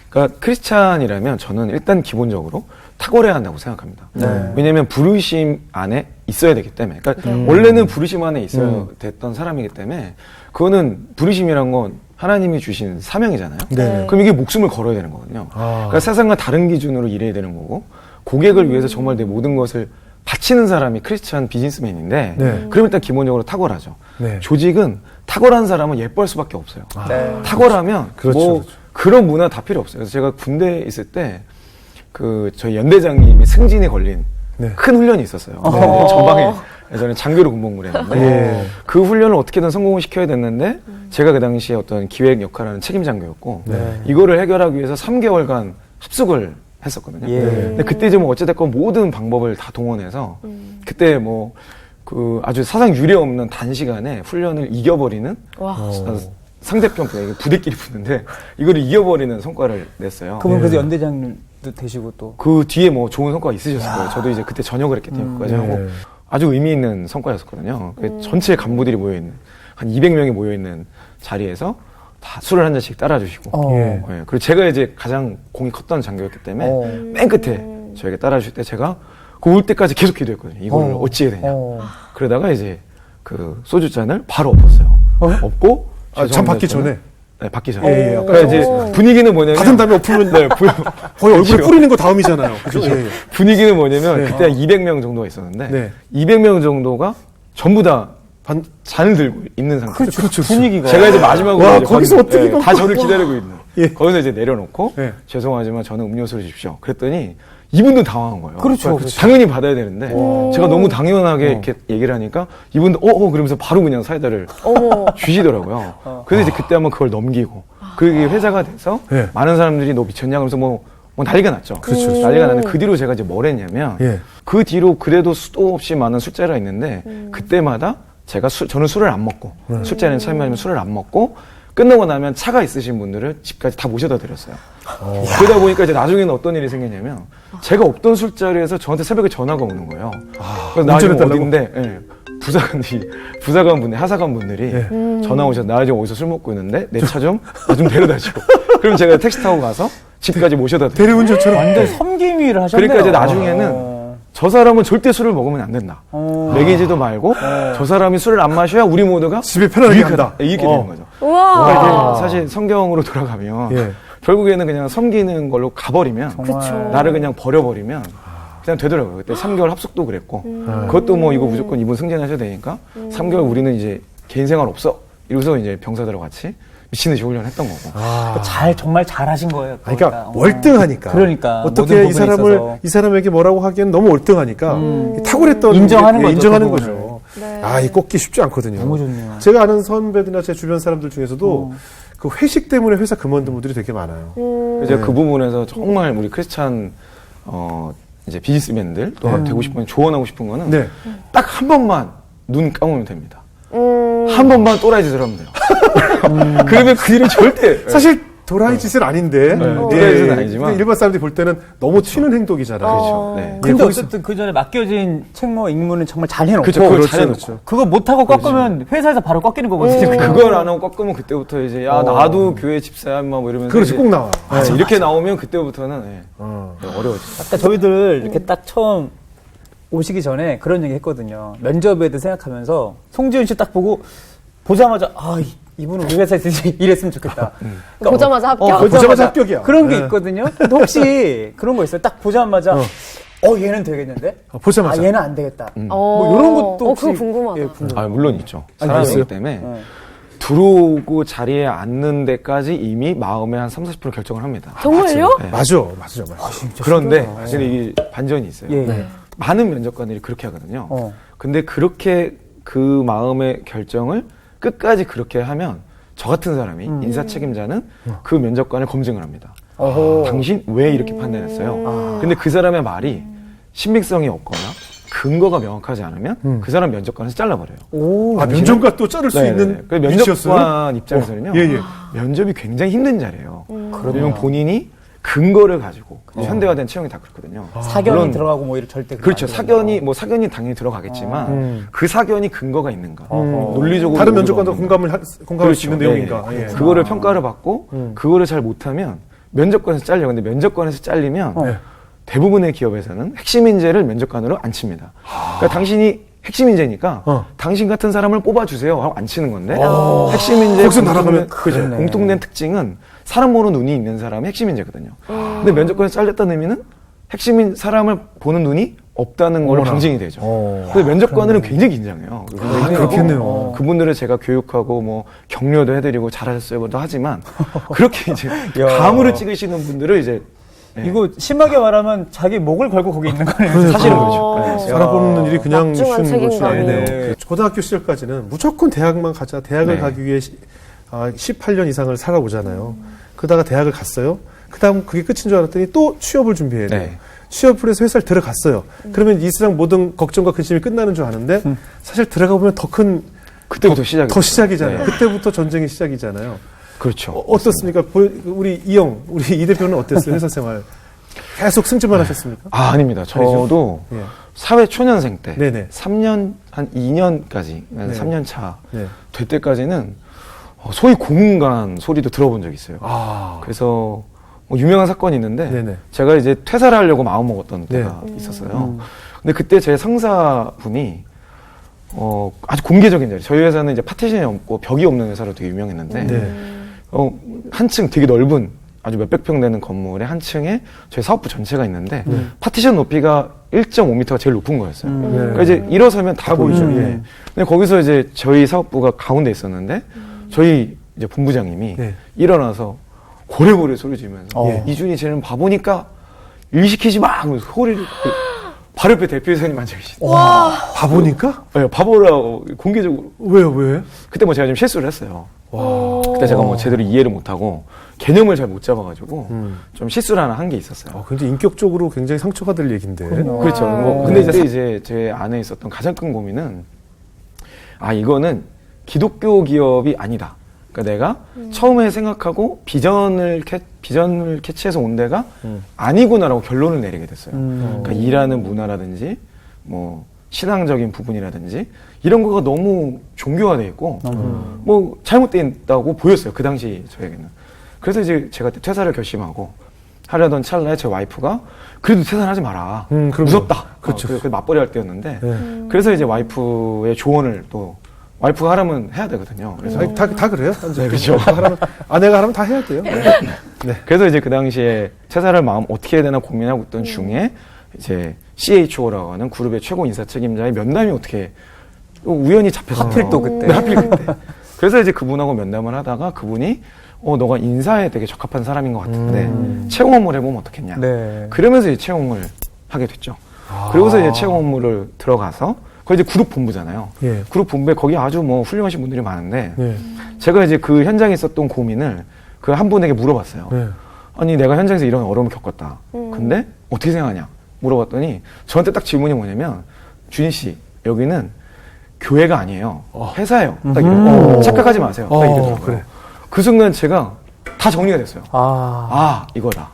그러니까 크리스찬이라면 저는 일단 기본적으로 탁월해야 한다고 생각합니다. 왜냐하면 부르심 안에 있어야 되기 때문에. 그러니까 원래는 부르심 안에 있어야 됐던 사람이기 때문에 그거는 부르심이란 건 하나님이 주신 사명이잖아요. 그럼 이게 목숨을 걸어야 되는 거거든요. 그러니까 세상과 다른 기준으로 일해야 되는 거고 고객을 위해서 정말 내 모든 것을 바치는 사람이 크리스찬 비즈니스맨인데 그럼 일단 기본적으로 탁월하죠. 조직은 탁월한 사람은 예뻐할 수밖에 없어요. 탁월하면 그렇죠. 그런 문화 다 필요 없어요. 그래서 제가 군대에 있을 때 저희 연대장님이 승진에 걸린 큰 훈련이 있었어요. 전방에 예전에 장교로 군복무를 했는데 그 훈련을 어떻게든 성공을 시켜야 됐는데 제가 그 당시에 어떤 기획 역할하는 책임 장교였고 이거를 해결하기 위해서 3개월간 합숙을 했었거든요. 근데 그때 좀 어찌됐건 모든 방법을 다 동원해서 그때 아주 사상 유례 없는 단시간에 훈련을 이겨버리는 상대편 부대끼리 붙는데 이거를 이겨버리는 성과를 냈어요. 그분 그래서 연대장도 되시고 또 그 뒤에 좋은 성과가 있으셨을 거예요. 저도 이제 그때 전역을 했기 때문에 그까지 하고 아주 의미 있는 성과였었거든요. 전체 간부들이 모여있는 한 200명이 모여있는 자리에서 다 술을 한 잔씩 따라주시고. 예. 예, 그리고 제가 이제 가장 공이 컸던 장교였기 때문에 맨 끝에 저에게 따라주실 때 제가 그 올 때까지 계속 기도했거든요. 이걸 어찌 해야 되냐. 그러다가 이제 그 소주잔을 바로 엎었어요. 엎고 참 받기 전에. 네, 받기 전에. 예, 예. 그러니까 이제 분위기는 뭐냐면 받은 다음에 엎으면 네, 거의 얼굴에 뿌리는 거 다음이잖아요. 그죠? 예, 예. 분위기는 뭐냐면 네. 그때 한 200명 정도가 있었는데 네. 200명 정도가 전부 다 잔을 들고 있는 상태. 그렇죠. 분위기가. 제가 이제 마지막으로 와, 이제 거기서 어떻게 다 저를 기다리고 있는. 예. 거기서 이제 내려놓고 예. 죄송하지만 저는 음료수를 주십시오. 그랬더니 이분도 당황한 거예요. 그렇죠. 당연히 받아야 되는데 제가 너무 당연하게 이렇게 얘기를 하니까 이분도 그러면서 바로 그냥 사이다를 주시더라고요. 그래서 이제 그때 한번 그걸 넘기고 그게 회자가 돼서 예. 많은 사람들이 너 미쳤냐 그러면서 뭐 난리가 났죠. 그렇죠. 난리가 났는데 그 뒤로 제가 이제 뭘 했냐면 예. 그 뒤로 그래도 수도 없이 많은 술자리가 있는데 그때마다 저는 술을 안 먹고 술자리에 참여하면 술을 안 먹고 끝나고 나면 차가 있으신 분들을 집까지 다 모셔다 드렸어요. 그러다 보니까 이제 나중에는 어떤 일이 생겼냐면 제가 없던 술자리에서 저한테 새벽에 전화가 오는 거예요. 그래서 나 지금 어딘데? 예. 부사관 분들, 하사관 분들이 전화 오셔서 나 지금 어디서 술 먹고 있는데 내 차 좀 데려다 줘. 그럼 제가 택시 타고 가서 집까지 모셔다 드려요. 대리운전처럼. 완전 섬김위를 하셨네요. 그러니까 이제 나중에는 저 사람은 절대 술을 먹으면 안 된다. 먹이지도 말고 저 사람이 술을 안 마셔야 우리 모두가 집에 편안하게 한다. 이렇게 되는 거죠. 우와. 그러니까 이제 사실 성경으로 돌아가면 예. 결국에는 그냥 섬기는 걸로 가버리면 그쵸. 나를 그냥 버려버리면 그냥 되더라고요. 그때 3개월 합숙도 그랬고 그것도 뭐 이거 무조건 이분 승진하셔야 되니까 3개월 우리는 이제 개인 생활 없어 이러면서 이제 병사들하고 같이 미친 듯이 훈련했던 거고. 그러니까 정말 잘하신 거예요. 그러니까 월등하니까. 그러니까 어떻게 모든 부분에 있어서. 이 사람에게 뭐라고 하기에는 너무 월등하니까 탁월했던 인정하는 게, 거죠, 인정하는 그 거죠. 네. 이 꺾기 쉽지 않거든요. 너무 좋네요. 제가 아는 선배들이나 제 주변 사람들 중에서도 그 회식 때문에 회사 그만둔 분들이 되게 많아요. 이제 그 부분에서 정말 우리 크리스찬 이제 비즈니스맨들 또 되고 싶은 조언하고 싶은 거는 네. 딱 한 번만 눈 감으면 됩니다. 한 번만 또라이 짓을 하면 돼요. 그러면 그 일은 절대 사실 도라이 짓은 아닌데. 도라이 짓은 아니지만. 근데 일반 사람들이 볼 때는 너무 튀는 행동이잖아요. 그렇죠. 네. 근데 거기서- 어쨌든 그 전에 맡겨진 책무 임무는 정말 잘 해놓고 그렇죠. 그걸 그렇죠, 잘해놓고. 그렇죠. 그거 못하고 꺾으면 회사에서 바로 꺾이는 거거든요. 그걸 안 하고 꺾으면 그때부터 이제 나도 교회 집사야 뭐 이러면서 그렇지, 이제 꼭 나와. 이렇게 나오면 그때부터는 어려워지죠. 아까 저희들 이렇게 딱 처음 오시기 전에 그런 얘기 했거든요. 면접에 대해 생각하면서 송지훈 씨 딱 보고 보자마자 이분은 우리 회사에서 일했으면 좋겠다. 그러니까 보자마자 합격? 보자마자 합격이야. 그런 게 네. 있거든요. 근데 혹시 그런 거 있어요? 딱 보자마자 얘는 되겠는데? 보자마자. 얘는 안 되겠다. 어. 뭐 이런 것도 혹시 그거 궁금하다. 예, 궁금해요. 물론 있죠. 있어요? 사람이기 때문에 들어오고 자리에 앉는 데까지 이미 마음의 한 30, 40% 결정을 합니다. 정말요? 네. 맞아. 그런데 사실 이게 반전이 있어요. 예, 예. 많은 면접관들이 그렇게 하거든요. 어. 근데 그렇게 그 마음의 결정을 끝까지 그렇게 하면 저 같은 사람이 인사 책임자는 그 면접관을 검증을 합니다. 당신 왜 이렇게 판단했어요? 근데 그 사람의 말이 신빙성이 없거나 근거가 명확하지 않으면 그 사람 면접관에서 잘라버려요. 면접과 또 자를 수 있는 그 위치였어요? 면접관 입장에서는요. 예. 면접이 굉장히 힘든 자리예요. 왜냐면 본인이 근거를 가지고 현대화된 채용이 다 그렇거든요. 사견이 물론 들어가고 뭐 이런 절대 그렇죠. 그거 안 되거든요. 사견이 당연히 들어가겠지만 그 사견이 근거가 있는가, 논리적으로 다른 면접관도 논리가 공감할 수 있는 네, 내용인가. 네. 예. 그거를 평가를 받고 그거를 잘 못하면 면접관에서 잘려. 근데 면접관에서 잘리면 대부분의 기업에서는 핵심 인재를 면접관으로 안 칩니다. 그러니까 당신이 핵심 인재니까 당신 같은 사람을 뽑아주세요 하고 안 치는 건데 핵심 인재 거기서 날아가면 그죠. 공통된 특징은 사람 보는 눈이 있는 사람이 핵심 인재거든요. 근데 면접관에서 잘렸다는 의미는 핵심인 사람을 보는 눈이 없다는 걸로 방증이 되죠. 근데 면접관들은 굉장히 긴장해요. 그렇겠네요. 그분들을 제가 교육하고 뭐 격려도 해드리고 잘하셨어요도 하지만 그렇게 이제 가물을 찍으시는 분들을 이제 이거 심하게 말하면 자기 목을 걸고 거기 있는 거네요. 사실은 그렇죠. 네. 사람 뽑는 일이 그냥 막중한 쉬운 것이 책임감이네요. 아니네요. 고등학교 시절까지는 무조건 대학만 가자. 대학을 네. 가기 위해 18년 이상을 살아오잖아요. 그러다가 대학을 갔어요. 그 다음 그게 끝인 줄 알았더니 또 취업을 준비해야 돼요. 네. 취업을 해서 회사를 들어갔어요. 그러면 이 세상 모든 걱정과 근심이 끝나는 줄 아는데 사실 들어가 보면 그때부터 시작이죠. 더 시작이잖아요. 네. 그때부터 전쟁이 시작이잖아요. 그렇죠. 어떻습니까? 우리 이 대표는 어땠어요? 회사 생활. 계속 승진만 하셨습니까? 아닙니다. 저도 예. 사회 초년생 때 네네. 3년 한 2년까지 3년 차 될 때까지는 소위 고문간 소리도 들어본 적이 있어요. 아. 그래서 뭐 유명한 사건이 있는데 네네. 제가 이제 퇴사를 하려고 마음먹었던 때가 있었어요. 근데 그때 제 상사분이 아주 공개적인 자리. 저희 회사는 이제 파티션이 없고 벽이 없는 회사로 되게 유명했는데 네. 한층 되게 넓은 아주 몇백 평 되는 건물에 한 층에 저희 사업부 전체가 있는데 파티션 높이가 1.5m가 제일 높은 거였어요. 그러니까 이제 일어서면 다 보이죠. 예. 근데 거기서 이제 저희 사업부가 가운데 있었는데 저희 이제 본부장님이 네. 일어나서 고래고래 소리 지르면서 이준이 쟤는 바보니까 일 시키지 마! 하면서 소리를 바로 옆에 대표이사님 앉아 계시다. 바보니까? 네, 바보라고 공개적으로. 왜요, 왜? 그때 뭐 제가 좀 실수를 했어요. 와. 그때 제가 뭐 제대로 이해를 못하고 개념을 잘 못 잡아가지고 좀 실수를 하나 한 게 있었어요. 굉장히 인격적으로 굉장히 상처가 될 얘기인데. 그렇죠. 뭐 근데 이제 제 안에 있었던 가장 큰 고민은 이거는 기독교 기업이 아니다. 그러니까 내가 처음에 생각하고 비전을 캐치해서 온 데가 아니구나라고 결론을 내리게 됐어요. 그러니까 일하는 문화라든지 뭐 신앙적인 부분이라든지 이런 거가 너무 종교화돼 있고 뭐 잘못돼 있다고 보였어요. 그 당시 저에게는. 그래서 이제 제가 퇴사를 결심하고 하려던 찰나에 제 와이프가 그래도 퇴사하지 마라. 무섭다. 그렇죠. 그래서 맞벌이 할 때였는데 그래서 이제 와이프의 조언을 또 와이프가 하라면 해야 되거든요. 그래서 다 그래요? 네, 그렇죠. 아내가 하라면 다 해야 돼요. 네. 그래서 이제 그 당시에 퇴사를 어떻게 해야 되나 고민하고 있던 중에 이제 CHO라고 하는 그룹의 최고 인사 책임자의 면담이 어떻게 우연히 잡혔어요. 하필 또 그때. 네, 하필 그때. 그래서 이제 그분하고 면담을 하다가 그분이 너가 인사에 되게 적합한 사람인 것 같은데 채용 업무를 해보면 어떻겠냐. 네. 그러면서 이제 채용을 하게 됐죠. 그러고서 이제 채용 업무를 들어가서 거기 이제 그룹 본부잖아요. 예. 그룹 본부에 거기 아주 뭐 훌륭하신 분들이 많은데 예. 제가 이제 그 현장에 있었던 고민을 그 한 분에게 물어봤어요. 예. 아니 내가 현장에서 이런 어려움을 겪었다. 근데 어떻게 생각하냐 물어봤더니 저한테 딱 질문이 뭐냐면 준희 씨 여기는 교회가 아니에요. 회사예요. 딱 이래요. 착각하지 마세요. 딱 이러더라고요. 그래. 그 순간 제가 다 정리가 됐어요. 이거다.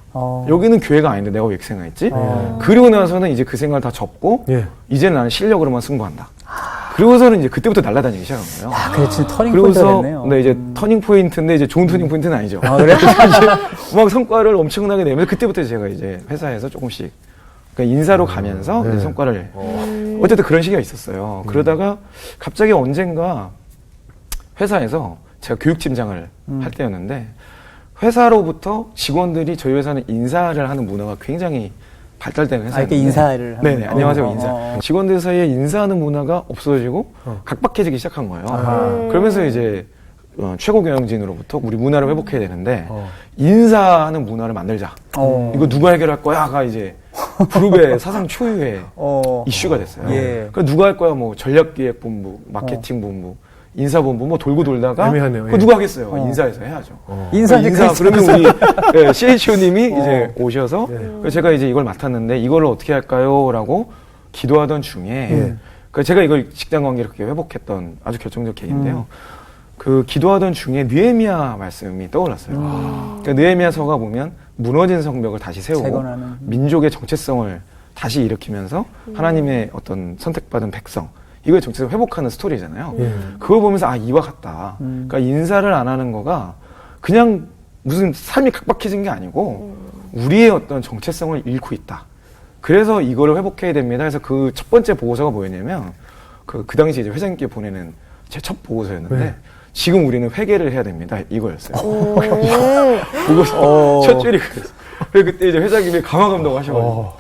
여기는 교회가 아닌데 내가 왜 이렇게 생각했지? 그리고 나서는 이제 그 생각을 다 접고 예. 이제는 나는 실력으로만 승부한다. 그리고서는 이제 그때부터 날아다니기 시작한 거예요. 그래, 진짜 터닝 포인트가 됐네요. 네, 이제 터닝 포인트인데 이제 좋은 터닝 포인트는 아니죠. 그래? 이제 막 성과를 엄청나게 내면서 그때부터 제가 이제 회사에서 조금씩 그러니까 인사로 가면서 이제 성과를 어쨌든 그런 시기가 있었어요. 그러다가 갑자기 언젠가 회사에서 제가 교육팀장을 할 때였는데 회사로부터 직원들이 저희 회사는 인사를 하는 문화가 굉장히 발달된 회사인데 이렇게 인사를 하는 네네, 안녕하세요, 인사. 직원들 사이에 인사하는 문화가 없어지고 각박해지기 시작한 거예요. 그러면서 이제 최고 경영진으로부터 우리 문화를 회복해야 되는데 인사하는 문화를 만들자. 이거 누가 해결할 거야가 이제 그룹의 사상 초유의 이슈가 됐어요. 예. 그러니까 누가 할 거야? 뭐 전략기획본부, 마케팅본부, 인사본부 뭐 돌고 돌다가 애매하네요. 그거 누가 하겠어요? 인사에서 해야죠. 인사 그러면 우리 CHO님이 이제 오셔서 그래서 제가 이제 이걸 맡았는데 이걸 어떻게 할까요?라고 기도하던 중에 그래서 제가 이걸 직장 관계를 그렇게 회복했던 아주 결정적 계기인데요. 그 기도하던 중에 느헤미야 말씀이 떠올랐어요. 그러니까 느헤미야서가 보면 무너진 성벽을 다시 세우고 재건하는. 민족의 정체성을 다시 일으키면서 하나님의 어떤 선택받은 백성 이거의 정체성을 회복하는 스토리잖아요. 그걸 보면서 이와 같다. 그러니까 인사를 안 하는 거가 그냥 무슨 삶이 각박해진 게 아니고 우리의 어떤 정체성을 잃고 있다. 그래서 이거를 회복해야 됩니다. 그래서 그 첫 번째 보고서가 뭐였냐면 그 당시 이제 회장님께 보내는 제 첫 보고서였는데 지금 우리는 회개를 해야 됩니다. 이거였어요. 보고서 첫 줄이 그랬어요. 그래서 그때 이제 회장님이 강화 감독 하셔가지고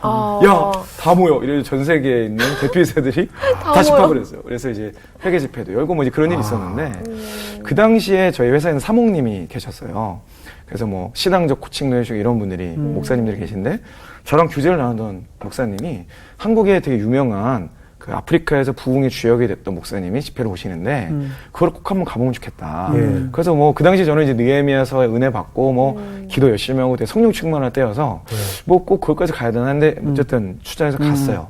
야, 다 모여. 이래서 전 세계에 있는 대표이사들이 다 집합을 했어요. 그래서 이제 회계 집회도 열고 뭐 이제 그런 일이 있었는데 그 당시에 저희 회사에는 사목님이 계셨어요. 그래서 뭐 신앙적 코칭도 해주고 이런 분들이 목사님들이 계신데 저랑 교제를 나누던 목사님이 한국에 되게 유명한 그 아프리카에서 부흥의 주역이 됐던 목사님이 집회를 오시는데 그걸 꼭 한번 가보면 좋겠다. 그래서 뭐 그 당시 저는 이제 느헤미야서의 은혜 받고 뭐 기도 열심히 하고 되게 성령 충만할 때여서 뭐 꼭 그것까지 가야 되는데 어쨌든 추천해서 갔어요.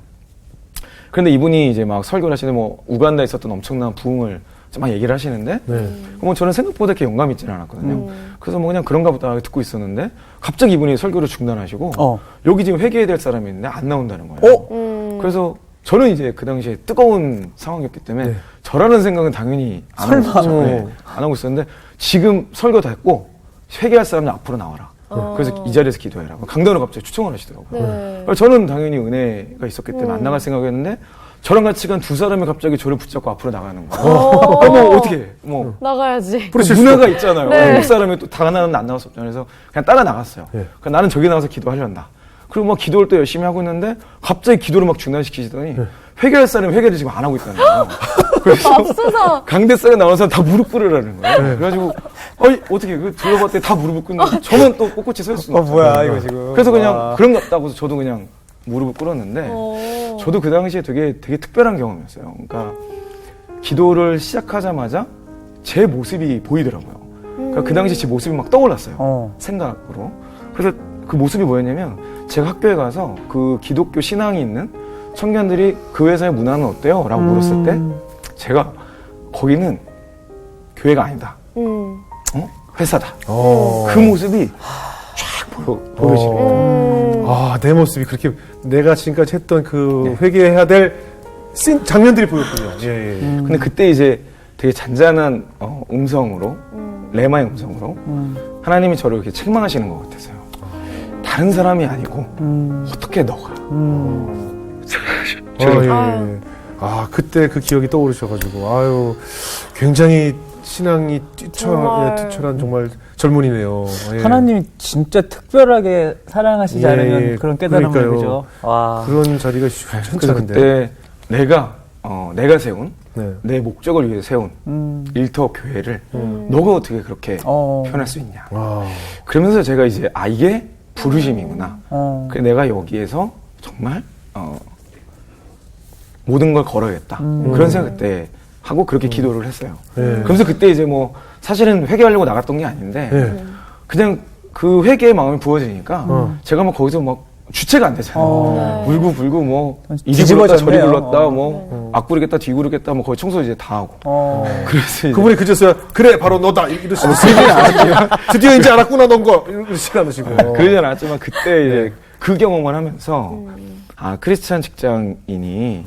그런데 이분이 이제 막 설교를 하시는데 뭐 우간다에 있었던 엄청난 부흥을 막 얘기를 하시는데 뭐 저는 생각보다 이렇게 영감 있지는 않았거든요. 그래서 뭐 그냥 그런가 보다 듣고 있었는데 갑자기 이분이 설교를 중단하시고 여기 지금 회개해야 될 사람이 있는데 안 나온다는 거예요. 그래서 저는 이제 그 당시에 뜨거운 상황이었기 때문에 저 저라는 생각은 당연히 안 하고 있었죠. 네, 안 하고 있었는데 지금 설교 다 했고 회개할 사람은 앞으로 나와라. 그래서 이 자리에서 기도해라. 강단으로 갑자기 추천을 하시더라고요. 네. 저는 당연히 은혜가 있었기 때문에 안 나갈 생각이었는데 저랑 같이 간 두 사람이 갑자기 저를 붙잡고 앞으로 나가는 거예요. 뭐 어떻게 해? 뭐 나가야지. 문화가 있잖아요. 네. 한국 사람이 또 다 나는 안 나갈 수 없잖아요. 그래서 그냥 따라 나갔어요. 네. 그러니까 나는 저기 나가서 기도하려한다. 그리고 막 기도를 또 열심히 하고 있는데 갑자기 기도를 막 중단시키시더니 회개할 사람이 회개를 지금 안 하고 있다는 거예요. 그래서 없어서. 강대상에 나온 사람 다 무릎 꿇으라는 거예요. 그래가지고 어떻게 들어봤더니 다 무릎을 꿇는데 저는 또 꼿꼿이 설 수는 없어요. 뭐야 이거 지금. 그래서 그냥 그런 것 같다고 해서 저도 그냥 무릎을 꿇었는데 저도 그 당시에 되게 특별한 경험이었어요. 그러니까 기도를 시작하자마자 제 모습이 보이더라고요. 그러니까 그 당시 제 모습이 막 떠올랐어요. 생각으로. 그래서 그 모습이 뭐였냐면 제가 학교에 가서 그 기독교 신앙이 있는 청년들이 그 회사의 문화는 어때요? 라고 물었을 때 제가 거기는 교회가 아니다. 회사다. 그 모습이 쫙 보여지는 거예요. 아, 내 모습이 그렇게 내가 지금까지 했던 그 회개해야 될 장면들이 보였군요. 예. 근데 그때 이제 되게 잔잔한 음성으로 레마의 음성으로 하나님이 저를 이렇게 책망하시는 것 같아서요. 다른 사람이 아니고 어떻게 너가 예. 아, 그때 그 기억이 떠오르셔가지고, 아유, 굉장히 신앙이 투철한 정말 젊은이네요. 예. 하나님이 진짜 특별하게 사랑하시지 않으면 그런 깨달음을 그러니까요. 그죠. 와. 그런 자리가 쉽지 그래서 않은데. 그때 내가 세운 네. 내 목적을 위해 세운 일터 교회를 너가 어떻게 그렇게 표현할 수 있냐. 와. 그러면서 제가 이제 이게 부르심이구나. 그래 내가 여기에서 정말 모든 걸 걸어야겠다. 그런 생각 그때 하고 그렇게 기도를 했어요. 그러면서 그때 이제 뭐 사실은 회개하려고 나갔던 게 아닌데 그냥 그 회개의 마음이 부어지니까 제가 막 거기서 막 주체가 안 되잖아요. 울고 불고 뭐 이리 불렀다 저리 불렀다 뭐 앞구르겠다 뒤구르겠다 뭐 거의 청소 이제 다 하고. 그래서 그분이 그제서야 그래 바로 너다 이러시고 드디어 이제 알았구나 넌 거 이러시지 않으시고. 그러진 않았지만 그때 이제 그 경험을 하면서 크리스찬 직장인이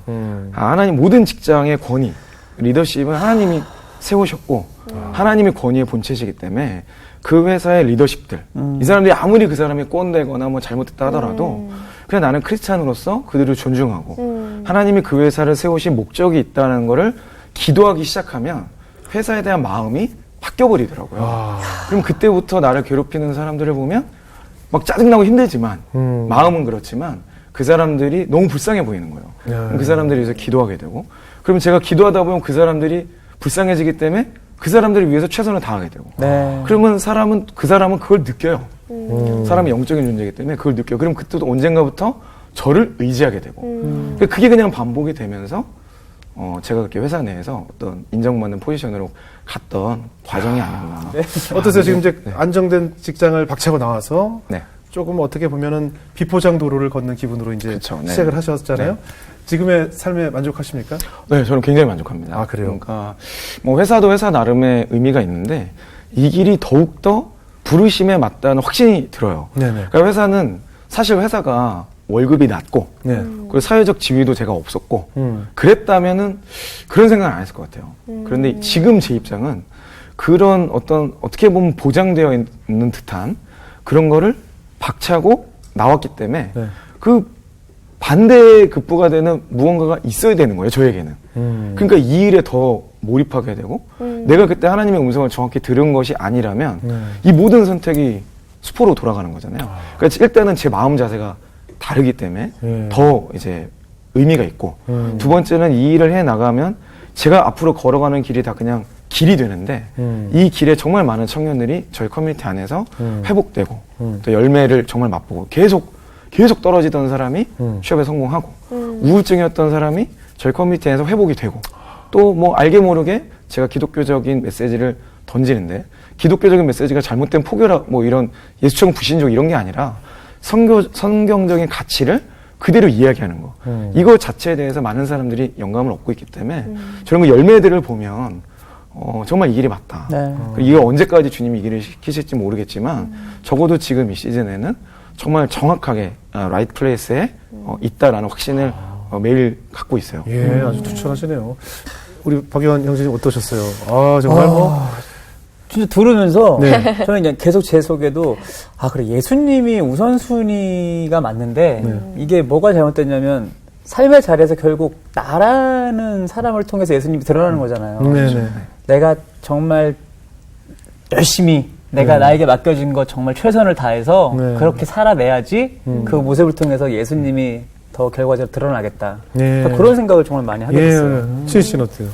하나님 모든 직장의 권위 리더십은 하나님이 세우셨고 하나님의 권위의 본체시기 때문에 그 회사의 리더십들 이 사람들이 아무리 그 사람이 꼰대거나 뭐 잘못했다 하더라도 그냥 나는 크리스찬으로서 그들을 존중하고 하나님이 그 회사를 세우신 목적이 있다는 거를 기도하기 시작하면 회사에 대한 마음이 바뀌어버리더라고요. 그럼 그때부터 나를 괴롭히는 사람들을 보면 막 짜증나고 힘들지만 마음은 그렇지만 그 사람들이 너무 불쌍해 보이는 거예요. 그럼 그 사람들이 위해서 기도하게 되고 그러면 제가 기도하다 보면 그 사람들이 불쌍해지기 때문에 그 사람들을 위해서 최선을 다하게 되고 그러면 그 사람은 그걸 느껴요. 사람이 영적인 존재이기 때문에 그걸 느껴요. 그럼 그때도 언젠가부터 저를 의지하게 되고 그게 그냥 반복이 되면서 제가 그렇게 회사 내에서 어떤 인정받는 포지션으로 갔던 과정이 아니었나. 어떠세요? 지금 이제 안정된 직장을 박차고 나와서 조금 어떻게 보면은 비포장 도로를 걷는 기분으로 이제 그쵸, 시작을 하셨잖아요. 지금의 삶에 만족하십니까? 네, 저는 굉장히 만족합니다. 아, 그래요? 그러니까 뭐 회사도 회사 나름의 의미가 있는데 이 길이 더욱더 부르심에 맞다는 확신이 들어요. 그러니까 회사는 사실 회사가 월급이 낮고 그리고 사회적 지위도 제가 없었고 그랬다면은 그런 생각은 안 했을 것 같아요. 그런데 지금 제 입장은 그런 어떻게 보면 보장되어 있는 듯한 그런 거를 박차고 나왔기 때문에 그 반대의 급부가 되는 무언가가 있어야 되는 거예요, 저에게는. 그러니까 이 일에 더 몰입하게 되고, 내가 그때 하나님의 음성을 정확히 들은 것이 아니라면, 이 모든 선택이 수포로 돌아가는 거잖아요. 그러니까 일단은 제 마음 자세가 다르기 때문에 더 이제 의미가 있고, 두 번째는 이 일을 해 나가면 제가 앞으로 걸어가는 길이 다 그냥 길이 되는데, 이 길에 정말 많은 청년들이 저희 커뮤니티 안에서 회복되고, 또 열매를 정말 맛보고, 계속 떨어지던 사람이 취업에 성공하고 우울증이었던 사람이 저희 커뮤니티에서 회복이 되고 또 뭐 알게 모르게 제가 기독교적인 메시지를 던지는데 기독교적인 메시지가 잘못된 포교라 뭐 이런 예수처럼 불신족 이런 게 아니라 성경적인 가치를 그대로 이야기하는 거 이거 자체에 대해서 많은 사람들이 영감을 얻고 있기 때문에 저런 거 열매들을 보면 정말 이 길이 맞다. 이게 언제까지 주님이 이 길을 시키실지 모르겠지만 적어도 지금 이 시즌에는 정말 정확하게 라이트 플레이스에 있다라는 확신을 매일 갖고 있어요. 예, 아주 투철하시네요. 우리 박영환 형제님 어떠셨어요? 아, 정말 진짜 들으면서 네. 저는 그냥 계속 제 속에도 그래 예수님이 우선순위가 맞는데 이게 뭐가 잘못됐냐면 삶의 자리에서 결국 나라는 사람을 통해서 예수님이 드러나는 거잖아요. 네네. 내가 정말 열심히 내가 나에게 맡겨진 것 정말 최선을 다해서 네. 그렇게 살아내야지 그 모습을 통해서 예수님이 더 결과적으로 드러나겠다. 네. 그러니까 그런 생각을 정말 많이 하게 됐어요. 치 씨는 어때요?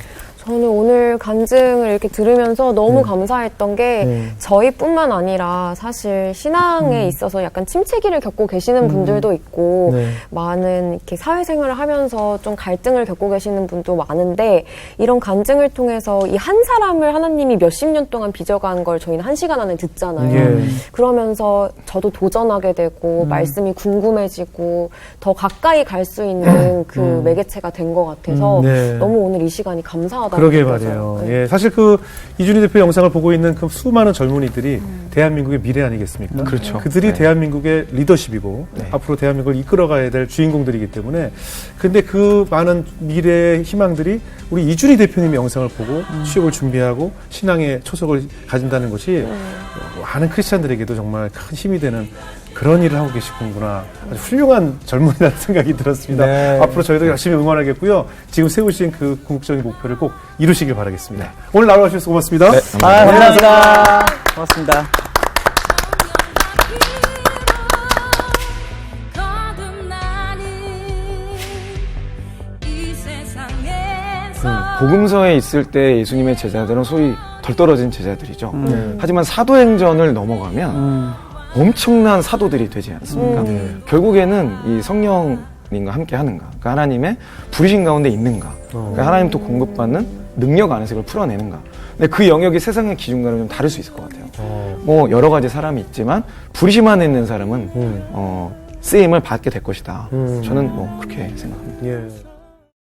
저는 오늘 간증을 이렇게 들으면서 너무 감사했던 게 저희뿐만 아니라 사실 신앙에 있어서 약간 침체기를 겪고 계시는 분들도 있고 네. 많은 이렇게 사회생활을 하면서 좀 갈등을 겪고 계시는 분도 많은데 이런 간증을 통해서 이 한 사람을 하나님이 몇십 년 동안 빚어간 걸 저희는 1시간 안에 듣잖아요. 예. 그러면서 저도 도전하게 되고 말씀이 궁금해지고 더 가까이 갈 수 있는 그 매개체가 된 것 같아서 네. 너무 오늘 이 시간이 감사하다. 그러게 말이에요. 예, 사실 그 이준희 대표 영상을 보고 있는 그 수많은 젊은이들이 대한민국의 미래 아니겠습니까? 그렇죠. 그들이 네. 대한민국의 리더십이고 네. 앞으로 대한민국을 이끌어가야 될 주인공들이기 때문에 근데 그 많은 미래의 희망들이 우리 이준희 대표님의 영상을 보고 취업을 준비하고 신앙의 초석을 가진다는 것이 많은 크리스찬들에게도 정말 큰 힘이 되는 그런 일을 하고 계시군구나. 아주 훌륭한 젊은이라는 생각이 들었습니다. 네. 앞으로 저희도 열심히 응원하겠고요. 지금 세우신 그 궁극적인 목표를 꼭 이루시길 바라겠습니다. 오늘 나와 주셔서 고맙습니다. 네, 감사합니다. 고맙습니다. 복음서에 있을 때 예수님의 제자들은 소위 덜 떨어진 제자들이죠. 하지만 사도행전을 넘어가면 엄청난 사도들이 되지 않습니까? 결국에는 이 성령님과 함께 하는가, 그러니까 하나님의 부르신 가운데 있는가, 그러니까 하나님 또 공급받는 능력 안에서 그걸 풀어내는가. 근데 그 영역이 세상의 기준과는 좀 다를 수 있을 것 같아요. 뭐 여러 가지 사람이 있지만 부르심 안에 있는 사람은 쓰임을 받게 될 것이다. 저는 뭐 그렇게 생각합니다. 예.